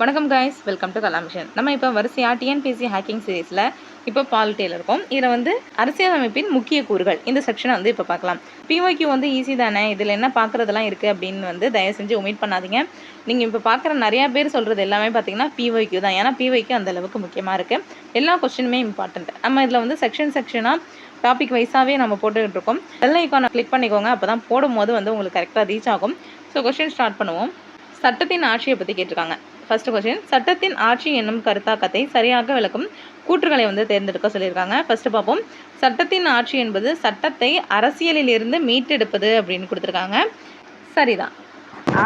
வணக்கம் guys, welcome to கலாமிஷன். நம்ம இப்போ வரிசையாக டிஎன்பிஎஸ்சி ஹேக்கிங் சீரீஸில் இப்போ பாலிட்டியில் இருக்கோம். இதில் வந்து அரசியலமைப்பின் முக்கிய கூறுகள் இந்த செக்ஷனை வந்து இப்போ பார்க்கலாம். பிஒய்க்கு வந்து ஈஸி தானே, இதில் என்ன பார்க்குறதெல்லாம் இருக்குது அப்படின்னு வந்து தயவு செஞ்சு ஒமிட் பண்ணாதீங்க. நீங்கள் இப்போ பார்க்குற நிறையா பேர் சொல்கிறது எல்லாமே பார்த்தீங்கன்னா பிஒய்க்கு தான். ஏன்னா பிஒய்க்கு அந்த அளவுக்கு முக்கியமாக இருக்குது. எல்லா கொஸ்டினுமே இம்பார்ட்டண்ட். நம்ம இதில் வந்து செக்ஷனாக டாபிக் வைஸாகவே நம்ம போட்டுக்கிட்டு இருக்கோம். பெல் ஐக்கானை கிளிக் பண்ணிக்கோங்க, அப்போ தான் போடும்போது வந்து உங்களுக்கு கரெக்டாக ரீச் ஆகும். ஸோ கொஸ்டின் ஸ்டார்ட் பண்ணுவோம். சட்டத்தின் ஆட்சியை பற்றி கேட்டிருக்காங்க. ஃபர்ஸ்ட் கொஸ்டின், சட்டத்தின் ஆட்சி என்னும் கருத்தாக்கத்தை சரியாக விளக்கும் கூற்றுகளை வந்து தேர்ந்தெடுக்க சொல்லியிருக்காங்க. ஃபர்ஸ்ட் பார்ப்போம். சட்டத்தின் ஆட்சி என்பது சட்டத்தை அரசியலில் இருந்து மீட்டெடுப்பது அப்படின்னு கொடுத்துருக்காங்க. சரிதான்.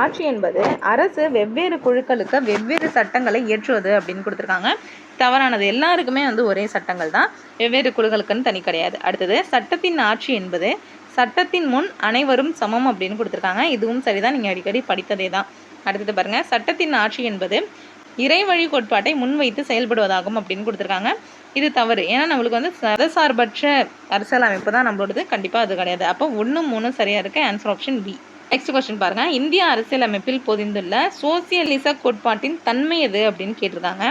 ஆட்சி என்பது அரசு வெவ்வேறு குழுக்களுக்கு வெவ்வேறு சட்டங்களை இயற்றுவது அப்படின்னு கொடுத்துருக்காங்க. தவறானது. எல்லாருக்குமே வந்து ஒரே சட்டங்கள் தான், வெவ்வேறு குழுக்களுக்குன்னு தனி கிடையாது. அடுத்தது, சட்டத்தின் ஆட்சி என்பது சட்டத்தின் முன் அனைவரும் சமம் அப்படின்னு கொடுத்துருக்காங்க. இதுவும் சரிதான், நீங்கள் அடிக்கடி படித்ததே தான். அடுத்தது பாருங்க, சட்டத்தின் ஆட்சி என்பது இறைவழி கோட்பாட்டை முன்வைத்து செயல்படுவதாகும் அப்படின்னு கொடுத்துருக்காங்க. இது தவறு. ஏன்னா நம்மளுக்கு வந்து மதசார்பற்ற அரசியலமைப்பு தான் நம்மளோடது. கண்டிப்பாக அது கிடையாது. அப்போ 1, 3 சரியாக இருக்கு. Answer option B. Next question பாருங்க, இந்திய அரசியலமைப்பில் பொதிந்துள்ள சோசியலிச கோட்பாட்டின் தன்மை எது அப்படின்னு கேட்டிருக்காங்க.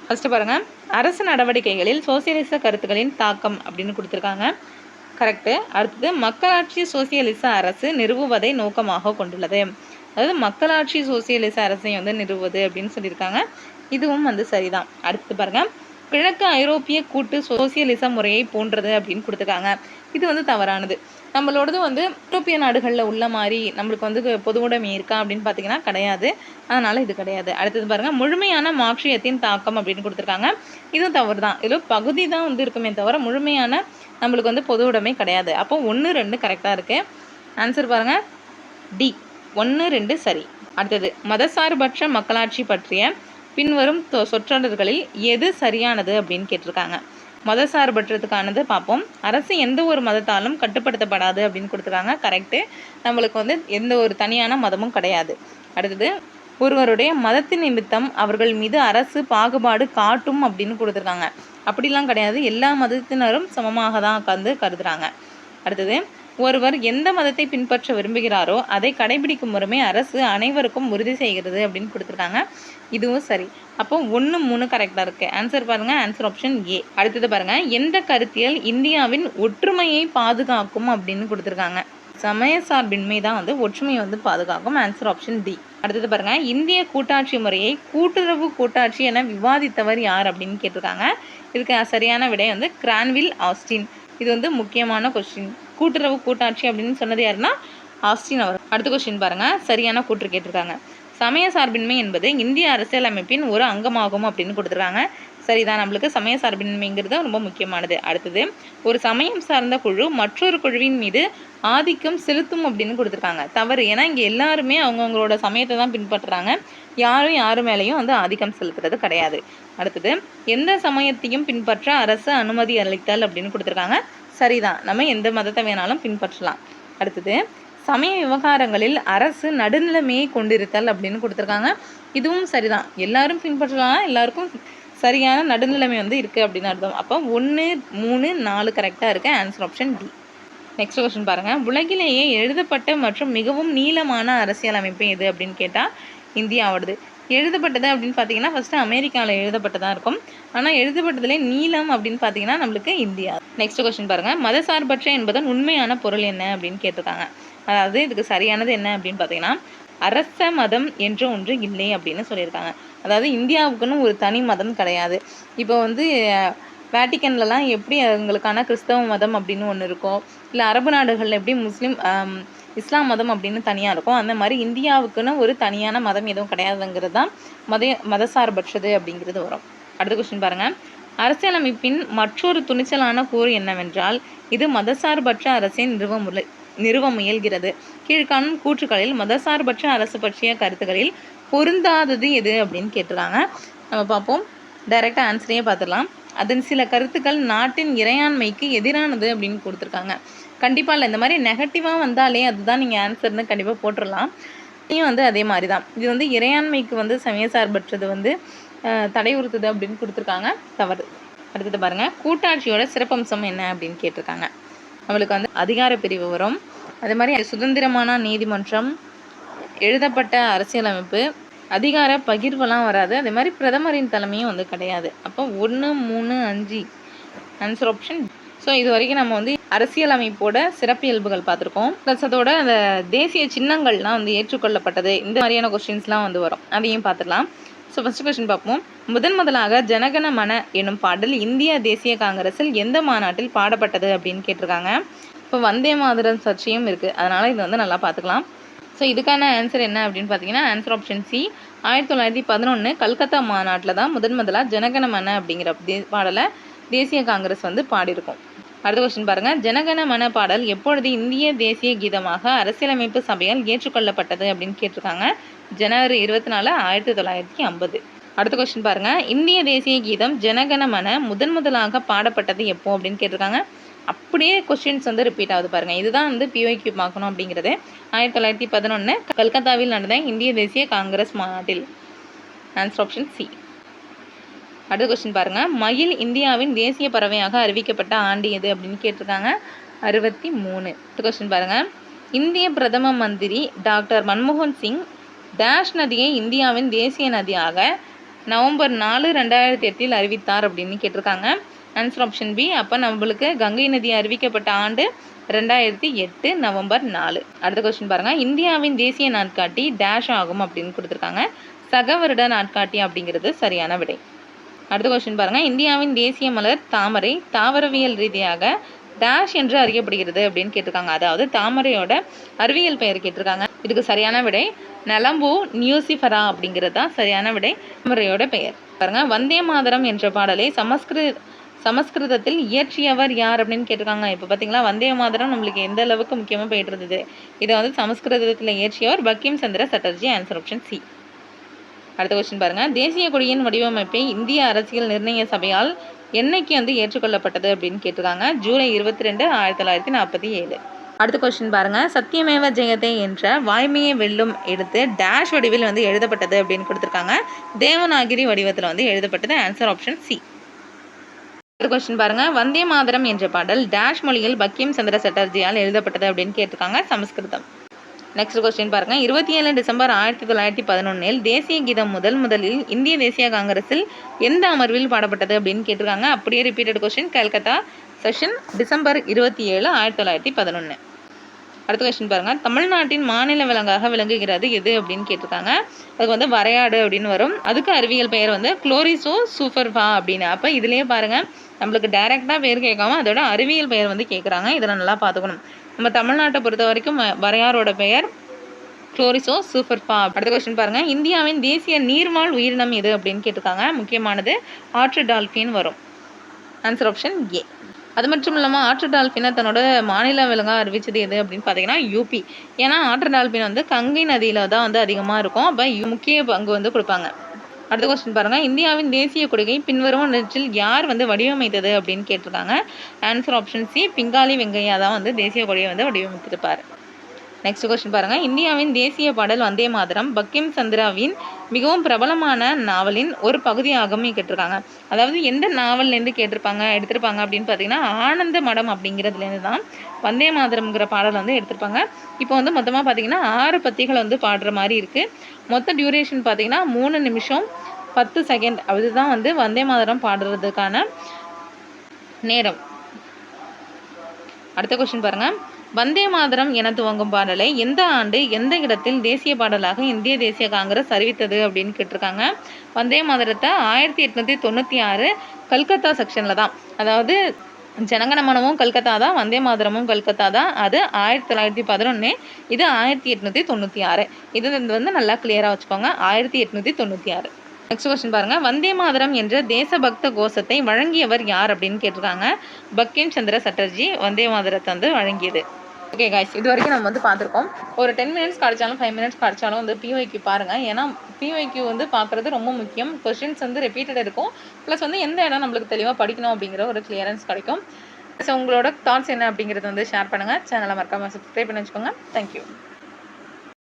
ஃபர்ஸ்ட் பாருங்க, அரசு நடவடிக்கைகளில் சோசியலிச கருத்துக்களின் தாக்கம் அப்படின்னு கொடுத்துருக்காங்க. கரெக்டு. அடுத்தது, மக்களாட்சி சோசியலிச அரசு நிறுவுவதை நோக்கமாக கொண்டுள்ளது. அதாவது மக்களாட்சி சோசியலிச அரசை வந்து நிறுவுவது அப்படின்னு சொல்லியிருக்காங்க. இதுவும் வந்து சரிதான். அடுத்து பாருங்க, கிழக்கு ஐரோப்பிய கூட்டு சோசியலிச முறையை போன்றது அப்படின்னு கொடுத்துருக்காங்க. இது வந்து தவறானது. நம்மளோடது வந்து ஐரோப்பிய நாடுகளில் உள்ள மாதிரி நம்மளுக்கு வந்து பொது உடைமை இருக்கா அப்படின்னு பார்த்தீங்கன்னா கிடையாது. அதனால இது கிடையாது. அடுத்தது பாருங்க, முழுமையான மார்க்சியத்தின் தாக்கம் அப்படின்னு கொடுத்துருக்காங்க. இதுவும் தவறு தான். இதில் பகுதி தான் வந்து இருக்குமே தவிர முழுமையான நம்மளுக்கு வந்து பொது உடைமை கிடையாது. அப்போ 1, 2 கரெக்டாக இருக்கு. ஆன்சர் பாருங்க டி. 1, 2 சரி. அடுத்தது, மதசார்பற்ற மக்களாட்சி பற்றிய பின்வரும் சொற்றொடர்களில் எது சரியானது அப்படின்னு கேட்டிருக்காங்க. மதசார்பற்றதுக்கானது பார்ப்போம். அரசு எந்த ஒரு மதத்தாலும் கட்டுப்படுத்தப்படாது அப்படின்னு கொடுத்துருக்காங்க. கரெக்டு. நம்மளுக்கு வந்து எந்த ஒரு தனியான மதமும் கிடையாது. அடுத்தது, ஒருவருடைய மதத்தின் நிமித்தம் அவர்கள் மீது அரசு பாகுபாடு காட்டும் அப்படின்னு கொடுத்துருக்காங்க. அப்படிலாம் கிடையாது. எல்லா மதத்தினரும் சமமாக தான் உட்காந்து கருதுறாங்க. அடுத்தது, ஒருவர் எந்த மதத்தை பின்பற்ற விரும்புகிறாரோ அதை கடைபிடிக்கும் முறைமை அரசு அனைவருக்கும் உறுதி செய்கிறது அப்படின்னு கொடுத்துருக்காங்க. இதுவும் சரி. அப்போ 1, 3 கரெக்டாக இருக்கு. ஆன்சர் பாருங்க, ஆன்சர் ஆப்ஷன் ஏ. அடுத்தது பாருங்க, எந்த கருத்தியல் இந்தியாவின் ஒற்றுமையை பாதுகாக்கும் அப்படின்னு கொடுத்துருக்காங்க. சமய சார்பின்மை தான் வந்து ஒற்றுமையை வந்து பாதுகாக்கும். Answer option D. அடுத்தது பாருங்க, இந்திய கூட்டாட்சி முறையை கூட்டுறவு கூட்டாட்சி என விவாதித்தவர் யார் அப்படின்னு கேட்டிருக்காங்க. இதுக்கு சரியான விடை வந்து கிரான்வில் ஆஸ்டின். இது வந்து முக்கியமான கொஸ்டின். கூட்டுறவு கூட்டாட்சி அப்படின்னு சொன்னது யாருன்னா ஆஸ்டின் அவர். அடுத்த கொஸ்டின் பாருங்க, சரியான கூற்று கேட்டிருக்காங்க. சமய சார்பின்மை என்பது இந்திய அரசியலமைப்பின் ஒரு அங்கமாகும் அப்படின்னு கொடுத்துருக்காங்க. சரிதான். நம்மளுக்கு சமய சார்பின்மைங்கிறது ரொம்ப முக்கியமானது. அடுத்தது, ஒரு சமயம் சார்ந்த குழு மற்றொரு குழுவின் மீது ஆதிக்கம் செலுத்தும் அப்படின்னு கொடுத்துருக்காங்க. தவறு. ஏன்னா இங்கே எல்லாருமே அவங்கவுங்களோட சமயத்தை தான் பின்பற்றுறாங்க. யாரு மேலேயும் வந்து ஆதிக்கம் செலுத்துறது கிடையாது. அடுத்தது, எந்த சமயத்தையும் பின்பற்ற அரசு அனுமதி அளித்தல் அப்படின்னு கொடுத்துருக்காங்க. சரிதான். நம்ம எந்த மதத்தை வேணாலும் பின்பற்றலாம். அடுத்தது, சமய விவகாரங்களில் அரசு நடுநிலைமையை கொண்டிருத்தல் அப்படின்னு கொடுத்துருக்காங்க. இதுவும் சரிதான். எல்லாரும் பின்பற்றலாம், எல்லாருக்கும் சரியான நடுநிலைமை வந்து இருக்குது அப்படின்னு அர்த்தம். அப்போ 1, 3, 4 கரெக்டாக இருக்குது. Answer option D. Next question பாருங்கள், உலகிலேயே எழுதப்பட்ட மற்றும் மிகவும் நீளமான அரசியலமைப்பு எது அப்படின்னு கேட்டால் இந்தியாவோடது. எழுதப்பட்டது அப்படின்னு பார்த்தீங்கன்னா ஃபஸ்ட்டு அமெரிக்காவில் எழுதப்பட்டதாக இருக்கும். ஆனால் எழுதப்பட்டதுலேயே நீளம் அப்படின்னு பார்த்தீங்கன்னா நம்மளுக்கு இந்தியா. நெக்ஸ்ட் கொஸ்டின் பாருங்கள், மதசார்பற்ற என்பதன் உண்மையான பொருள் என்ன அப்படின்னு கேட்டிருக்காங்க. அதாவது இதுக்கு சரியானது என்ன அப்படின்னு பார்த்தீங்கன்னா அரச மதம் என்ற ஒன்று இல்லை அப்படின்னு சொல்லியிருக்காங்க. அதாவது இந்தியாவுக்குன்னு ஒரு தனி மதம் கிடையாது. இப்போ வந்து வேட்டிக்கன்லலாம் எப்படி அவங்களுக்கான கிறிஸ்தவ மதம் அப்படின்னு ஒன்று இருக்கும், இல்லை அரபு நாடுகளில் எப்படி இஸ்லாம் மதம் அப்படின்னு தனியாக இருக்கும், அந்த மாதிரி இந்தியாவுக்குன்னு ஒரு தனியான மதம் எதுவும் கிடையாதுங்கிறது தான் மதசார்பற்றது அப்படிங்கிறது வரும். அடுத்த கொஸ்டின் பாருங்கள், அரசியலமைப்பின் மற்றொரு துணிச்சலான கூறு என்னவென்றால் இது மதசார்பற்ற அரசின் நிறுவ முயல்கிறது. கீழ்காணும் கூற்றுக்களில் மதசார்பற்ற அரசு பற்றிய கருத்துக்களில் பொருந்தாதது எது அப்படின்னு கேட்டுருக்காங்க. நம்ம பார்ப்போம். டைரெக்டாக ஆன்சரையே பார்த்துடலாம். அதன் சில கருத்துக்கள் நாட்டின் இறையாண்மைக்கு எதிரானது அப்படின்னு கொடுத்துருக்காங்க. கண்டிப்பாக இல்லை. இந்த மாதிரி நெகட்டிவாக வந்தாலே அதுதான் நீங்கள் ஆன்சர்னு கண்டிப்பாக போட்டுடலாம். இதையும் வந்து அதே மாதிரி தான். இது வந்து இறையாண்மைக்கு வந்து சமய சார்பற்றது வந்து தடை உறுத்துது அப்படின்னு கொடுத்துருக்காங்க. தவறு. அடுத்தது பாருங்கள், கூட்டாட்சியோட சிறப்பம்சம் என்ன அப்படின்னு கேட்டிருக்காங்க. நம்மளுக்கு வந்து அதிகார பிரிவு வரும். அதே மாதிரி சுதந்திரமான நீதிமன்றம், எழுதப்பட்ட அரசியலமைப்பு, அதிகார பகிர்வெல்லாம் வராது. அதே மாதிரி பிரதமரின் தலைமையும் வந்து கிடையாது. அப்போ 1, 3, 5 ஆன்சர் ஆப்ஷன். ஸோ இது வரைக்கும் நம்ம வந்து அரசியலமைப்போட சிறப்பியல்புகள் பார்த்துருக்கோம். ப்ளஸ் அதோட அந்த தேசிய சின்னங்கள்லாம் வந்து ஏற்றுக்கொள்ளப்பட்டது, இந்த மாதிரியான கொஸ்டின்ஸ்லாம் வந்து வரும். அதையும் பார்த்துக்கலாம். ஸோ ஃபஸ்ட் கொஸ்டின் பார்ப்போம். முதலாக ஜனகண மன என்னும் பாடல் இந்திய தேசிய காங்கிரஸில் எந்த மாநாட்டில் பாடப்பட்டது அப்படின்னு கேட்டிருக்காங்க. இப்போ வந்தே மாதரம் சர்ச்சையும் இருக்குது, அதனால் இது வந்து நல்லா பார்த்துக்கலாம். ஸோ இதுக்கான ஆன்சர் என்ன அப்படின்னு பார்த்தீங்கன்னா ஆன்சர் ஆப்ஷன் சி. 1911 கல்கத்தா மாநாட்டில் தான் முதலாக ஜனகண மன அப்படிங்கிற பாடலை தேசிய காங்கிரஸ் வந்து பாடியிருக்கும். அடுத்த கொஸ்டின் பாருங்கள். ஜனகண மன பாடல் எப்பொழுது இந்திய தேசிய கீதமாக அரசியலமைப்பு சபையால் ஏற்றுக்கொள்ளப்பட்டது அப்படின்னு கேட்டிருக்காங்க. ஜனவரி 24, 1950. அடுத்த கொஸ்டின் பாருங்கள். இந்திய தேசிய கீதம் ஜனகண மன முதலாக பாடப்பட்டது எப்போ அப்படின்னு கேட்டிருக்காங்க. அப்படியே கொஸ்டின்ஸ் வந்து ரிப்பீட் ஆகுது பாருங்கள். இதுதான் வந்து பிஒய்க்யூ பார்க்கணும் அப்படிங்கிறது. 1911 கல்கத்தாவில் நடந்த இந்திய தேசிய காங்கிரஸ் மாநாட்டில். Answer option C. அடுத்த கொஸ்டின் பாருங்கள். மயில் இந்தியாவின் தேசிய பறவையாக அறிவிக்கப்பட்ட ஆண்டு எது அப்படின்னு கேட்டிருக்காங்க. 63. அடுத்த கொஸ்டின் பாருங்கள். இந்திய பிரதம மந்திரி டாக்டர் மன்மோகன் சிங் டேஷ் நதியை இந்தியாவின் தேசிய நதியாக நவம்பர் 4, 2008 அறிவித்தார் அப்படின்னு கேட்டிருக்காங்க. Answer option B. அப்போ நம்மளுக்கு கங்கை நதி அறிவிக்கப்பட்ட ஆண்டு 2008 நவம்பர் 4. அடுத்த கொஸ்டின் பாருங்கள். இந்தியாவின் தேசிய நாட்காட்டி டேஷ் ஆகும் அப்படின்னு கொடுத்துருக்காங்க. சகவருட நாட்காட்டி அப்படிங்கிறது சரியான விடை. அடுத்த கொஸ்டின் பாருங்கள். இந்தியாவின் தேசிய மலர் தாமரை தாவரவியல் ரீதியாக டேஷ் என்று அறியப்படுகிறது அப்படின்னு கேட்டிருக்காங்க. அதாவது தாமரையோட அறிவியல் பெயர் கேட்டிருக்காங்க. இதுக்கு சரியான விடை நலம்பூ நியூசிஃபரா அப்படிங்கிறது தான் சரியான விடை. தாமரையோட பெயர் பாருங்கள். வந்தே மாதரம் என்ற பாடலை சமஸ்கிருதத்தில் இயற்றியவர் யார் அப்படின்னு கேட்டிருக்காங்க. இப்போ பார்த்தீங்களா, வந்தே மாதரம் நம்மளுக்கு எந்த அளவுக்கு முக்கியமாக போயிட்டு இருந்தது. இதை வந்து சமஸ்கிருதத்தில் இயற்றியவர் Bankim Chandra Chatterjee. Answer option C. அடுத்த கொஸ்டின் பாருங்கள். தேசிய கொடியின் வடிவமைப்பை இந்திய அரசியல் நிர்ணய சபையால் என்னைக்கு வந்து ஏற்றுக்கொள்ளப்பட்டது அப்படின்னு கேட்டிருக்காங்க. ஜூலை 22, 1947. அடுத்த கொஸ்டின் பாருங்கள். சத்தியமேவ ஜெயதே என்ற வாய்மையை வெல்லும் எடுத்து டேஷ் வடிவில் வந்து எழுதப்பட்டது அப்படின்னு கொடுத்துருக்காங்க. தேவநாகிரி வடிவத்தில் வந்து எழுதப்பட்டது. Answer option C. அடுத்த கொஸ்டின் பாருங்கள். வந்தே மாதரம் என்ற பாடல் டேஷ் மொழியில் பங்கிம் சந்திர சட்டர்ஜியால் எழுதப்பட்டது அப்படின்னு கேட்டிருக்காங்க. சமஸ்கிருதம். நெக்ஸ்ட் கொஸ்டின் பாருங்கள். 27 டிசம்பர் 1911 தேசிய கீதம் முதலில் இந்திய தேசிய காங்கிரஸில் எந்த அமர்வில் பாடப்பட்டது அப்படின்னு கேட்டிருக்காங்க. அப்படியே repeated question. Calcutta session December 27, 1911. அடுத்த கொஸ்டின் பாருங்கள். தமிழ்நாட்டின் மாநில விலங்காக விளங்குகிறது எது அப்படின்னு கேட்டிருக்காங்க. அதுக்கு வந்து வரையாடு அப்படின்னு வரும். அதுக்கு அறிவியல் பெயர் வந்து குளோரிசோ சூப்பர்வா அப்படின்னு. அப்போ இதுலேயே பாருங்கள், நம்மளுக்கு டைரெக்டாக பேர் கேட்காம அதோட அறிவியல் பெயர் வந்து கேட்குறாங்க. இதில் நல்லா பார்த்துக்கணும். நம்ம தமிழ்நாட்டை பொறுத்த வரைக்கும் வரையாரோட பெயர் குளோரிசோ சூப்பர்பா. அடுத்த கொஸ்டின் பாருங்கள். இந்தியாவின் தேசிய நீர்வாழ் உயிரினம் எது அப்படின்னு கேட்டிருக்காங்க. முக்கியமானது ஆற்று டால்ஃபின் வரும். Answer option A. அது மட்டும் இல்லாமல் ஆற்று டால்ஃபினை தன்னோட மாநில விலங்காக அறிவிச்சது எது அப்படின்னு பார்த்தீங்கன்னா யூபி. ஏன்னா ஆற்று டால்ஃபின் வந்து கங்கை நதியில் தான் வந்து அதிகமாக இருக்கும். அப்போ முக்கிய பங்கு வந்து கொடுப்பாங்க. அடுத்த கொஸ்டின் பாருங்கள். இந்தியாவின் தேசிய கொடியை பின்வருவனவற்றில் யார் வந்து வடிவமைத்தது அப்படின்னு கேட்டிருக்காங்க. Answer option C. Pingali Venkaiah தான் வந்து தேசிய கொடியை வந்து வடிவமைத்திருப்பார். நெக்ஸ்ட் கொஸ்டின் பாருங்கள். இந்தியாவின் தேசிய பாடல் வந்தே மாதரம் பங்கிம் சந்திராவின் மிகவும் பிரபலமான நாவலின் ஒரு பகுதியாகவும் கேட்டிருக்காங்க. அதாவது எந்த நாவல்லேருந்து எடுத்திருப்பாங்க அப்படின்னு பார்த்தீங்கன்னா ஆனந்த மடம் அப்படிங்கிறதுலேருந்து தான் வந்தே மாதரம்ங்கிற பாடல் வந்து எடுத்திருப்பாங்க. இப்போ வந்து மொத்தமாக பார்த்தீங்கன்னா 6 பத்திகள் வந்து பாடுற மாதிரி இருக்குது. மொத்த டியூரேஷன் பார்த்தீங்கன்னா 3 நிமிஷம் 10 செகண்ட். அதுதான் வந்து வந்தே மாதரம் பாடுறதுக்கான நேரம். அடுத்த கொஸ்டின் பாருங்கள். வந்தே மாதரம் என துவங்கும் பாடலை எந்த ஆண்டு எந்த இடத்தில் தேசிய பாடலாக இந்திய தேசிய காங்கிரஸ் அறிவித்தது அப்படின்னு கேட்டிருக்காங்க. வந்தே மாதரத்தை 1896 கல்கத்தா செக்ஷனில் தான். அதாவது ஜனகணமனமும் கல்கத்தா தான், வந்தே மாதரமும் கல்கத்தா தான். அது 1911, இது 1896. இது வந்து நல்லா கிளியராக வச்சுக்கோங்க. 1896. நெக்ஸ்ட் கொஸ்டின் பாருங்கள். வந்தே மாதரம் என்ற தேசபக்த கோஷத்தை வழங்கியவர் யார் அப்படின்னு கேட்டிருக்காங்க. பங்கிம் சந்திர சட்டர்ஜி வந்தே மாதரத்தை வந்து வழங்கியது. ஓகே காய்ஸ், இது வரைக்கும் நம்ம வந்து பார்த்துருக்கோம். ஒரு 10 மினிட்ஸ் கிடச்சாலும் 5 மினிட்ஸ் கிடச்சாலும் வந்து பிஒய்க்யூ பாருங்கள். ஏன்னா பிஒய்க்யூ வந்து பார்க்குறது ரொம்ப முக்கியம். கொஸ்டின்ஸ் வந்து ரிப்பீட்டட் இருக்கும். ப்ளஸ் வந்து எந்த இடம் நம்மளுக்கு தெளிவாக படிக்கணும் அப்படிங்கிற ஒரு கிளியரன்ஸ் கிடைக்கும். ஸோ உங்களோட தாட்ஸ் என்ன அப்படிங்கிறது வந்து ஷேர் பண்ணுங்கள். சேனலை மறக்காமல் சப்ஸ்கிரைப் பண்ணி வச்சுக்கோங்க. தேங்க்யூ.